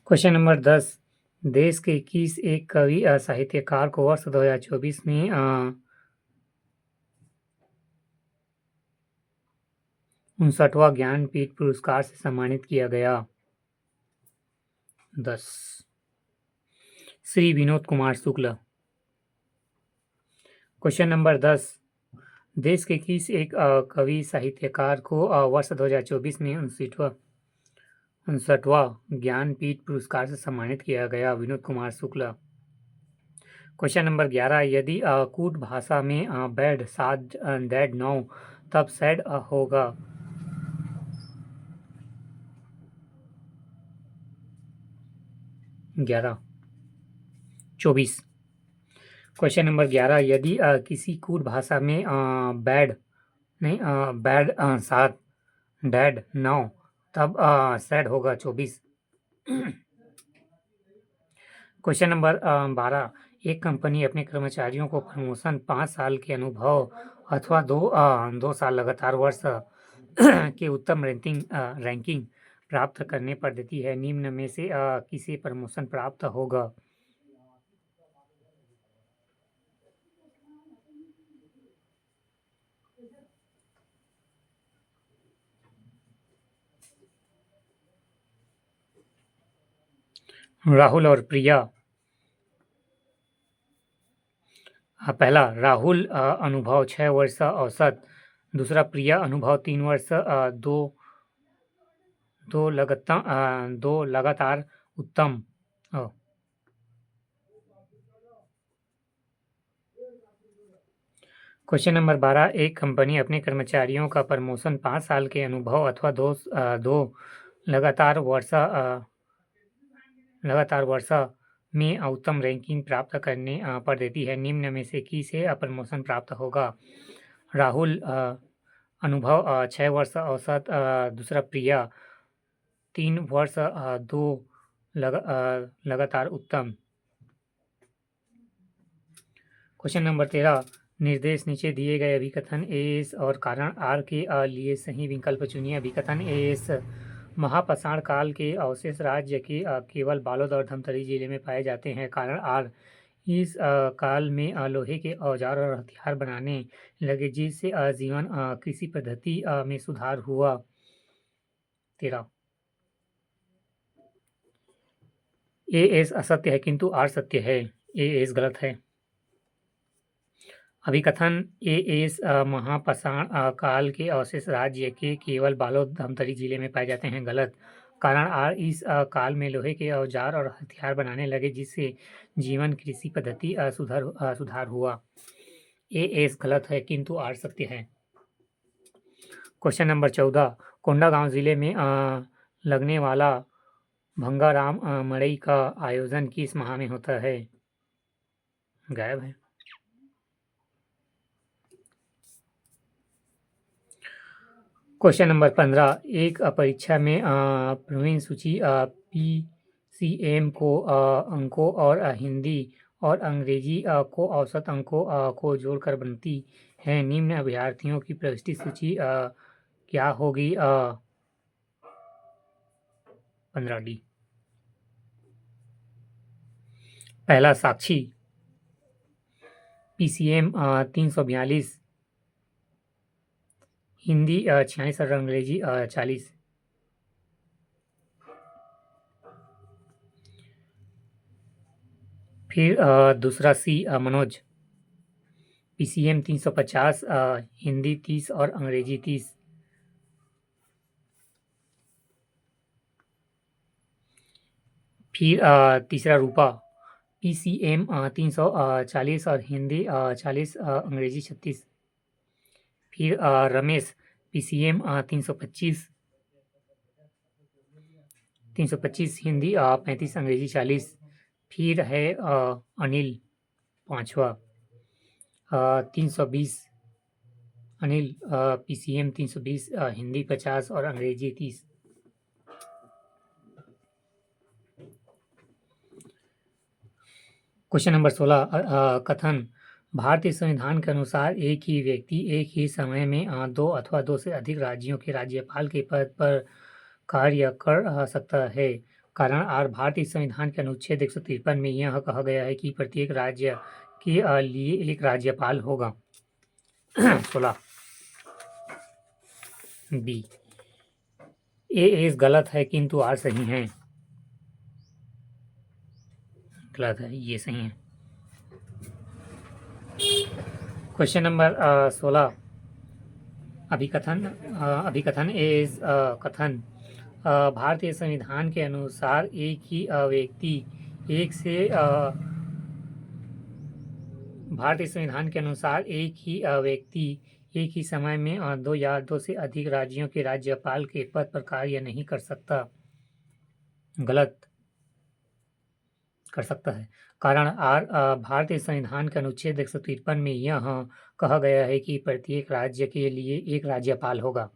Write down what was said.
Question number 10। देश के किस एक कवि साहित्यकार को वर्ष 2024 में 59वां ज्ञानपीठ पुरस्कार से सम्मानित किया गया? 10। श्री विनोद कुमार शुक्ल। Question number 10। देश के किस एक कवि साहित्यकार को वर्ष 2024 में 59वां ज्ञानपीठ पुरस्कार से सम्मानित किया गया? विनोद कुमार शुक्ल। Question number 11। यदि कूट भाषा में बैड 7 डैड 9 तब सैड होगा? 11। 24। Question number 11। यदि किसी कूट भाषा में बैड 7 डैड 9 तब सैड होगा? 24। Question number 12। एक कंपनी अपने कर्मचारियों को प्रमोशन 5 साल के अनुभव अथवा 2 साल लगातार वर्ष के उत्तम रैंकिंग प्राप्त करने पर देती है। निम्न में से किसे प्रमोशन प्राप्त होगा? राहुल और प्रिया। पहला राहुल अनुभव 6 वर्ष औसत। दूसरा प्रिया अनुभव 3 वर्ष। दो लगातार उत्तम। Question number 12। एक कंपनी अपने कर्मचारियों का प्रमोशन 5 साल के अनुभव अथवा दो लगातार वर्ष में उत्तम रैंकिंग प्राप्त करने पर देती है। निम्न में से किसे प्रमोशन प्राप्त होगा? राहुल अनुभव 6 वर्ष औसत। दूसरा प्रिया 3 वर्ष। लगातार उत्तम। Question number 13। निर्देश नीचे दिए गए अभिकथन एस और कारण आर के लिए सही विकल्प चुनिए। अभिकथन एस। महापाषाण काल के अवशेष राज्य के केवल बालोद और धमतरी जिले में पाए जाते हैं। कारण आर। इस काल में लोहे के औजार और हथियार बनाने लगे, जिससे जीवन कृषि पद्धति में सुधार हुआ। 13। एस असत्य है किंतु आर सत्य है। एस गलत है। अभिकथन एस महापाषाण काल के अवशेष राज्य के केवल बालोद धमतरी जिले में पाए जाते हैं। गलत। कारण आर। इस काल में लोहे के औजार और हथियार बनाने लगे, जिससे जीवन कृषि पद्धति सुधार हुआ। एस गलत है किंतु आर सत्य है। Question number 14। कोंडागांव जिले में लगने वाला भंगाराम मड़ई का आयोजन किस माह में होता है? गायब है। Question number 15। एक परीक्षा में प्रवीण सूची PCM को अंकों और हिंदी और अंग्रेजी को औसत अंकों को जोड़कर बनती है। निम्न अभ्यर्थियों की प्रविष्टि सूची क्या होगी? 15D। पहला साक्षी PCM 342, हिंदी 46 और अंग्रेजी 40। फिर दूसरा सी मनोज PCM 350, हिंदी 30 और अंग्रेजी 30। फिर तीसरा रूपा PCM 340 और हिंदी 40, अंग्रेजी 36। फिर रमेश PCM 325 हिंदी 35 अंग्रेजी 40। फिर है अनिल 5वां 320, अनिल PCM 320 हिंदी 50 और अंग्रेजी 30। Question number 16। कथन। भारतीय संविधान के अनुसार एक ही व्यक्ति एक ही समय में 2 अथवा 2 से अधिक राज्यों के राज्यपाल के पद पर कार्य कर सकता है। कारण आर भारतीय संविधान के अनुच्छेद 153 में यह कहा गया है कि प्रत्येक राज्य के लिए एक राज्यपाल होगा। 16 बी इस गलत है किंतु आर सही है। गलत है, ये सही है। क्वेश्चन नंबर 16 अभिकथन इज कथन भारतीय संविधान के अनुसार एक ही व्यक्ति एक से भारतीय संविधान के अनुसार एक ही व्यक्ति एक ही समय में दो या दो से अधिक राज्यों के राज्यपाल के पद पर कार्य नहीं कर सकता। गलत, कर सकता है। कारण आर भारतीय संविधान के अनुच्छेद 153 में यह कहा गया है कि प्रत्येक राज्य के लिए एक राज्यपाल होगा।